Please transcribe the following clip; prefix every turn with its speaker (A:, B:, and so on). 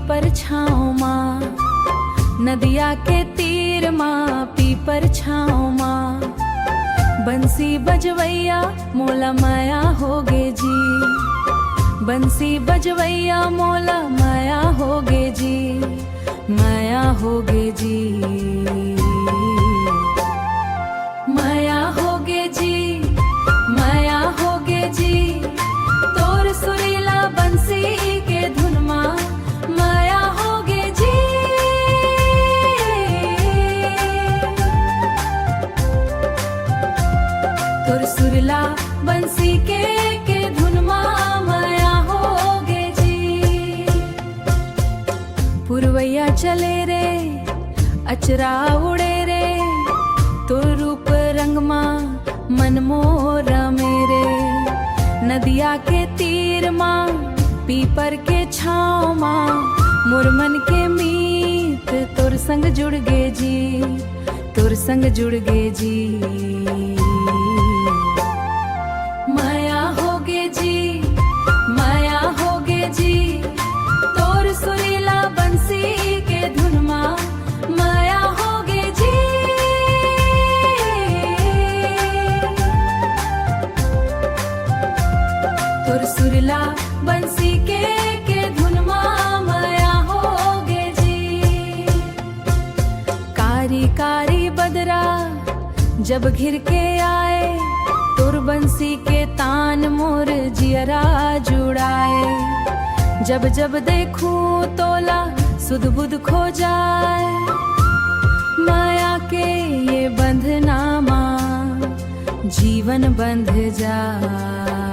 A: पीपर छाँव माँ, नदिया के तीर माँ पीपर छाँव माँ। बंसी बजवैया मोला माया होगे जी, बंसी बजवैया मोला माया होगे जी, माया होगे जी, माया होगे जी, माया होगे जी। तोर सुरीला बंसी के धुन माँ माया होगे जी। तोर सुरीला बंसी के धुन माँ माया होगे जी। पुरवैया चले रे अचरा उड़े रे, तोर रूप रंग माँ मन मोरा मेरे। नदिया के तीर माँ पीपर के छाँव माँ, मोर मन के मीत तोर संग जुड़ गे जी, तोर संग जुड़ गे जी। माया होगे जी, माया होगे जी। तोर सुरीला बंसी के धुन माँ माया होगे जी। तोर सुरीला बंसी के धुन माँ माया होगे जी। कारी कारी बदरा जब घिर के आए, तोर बंसी के तान मोर जियरा जुड़ाए। जब जब देखूं तोला सुध बुध खो जाए, माया के ये बंधना माँ जीवन बंध जाए।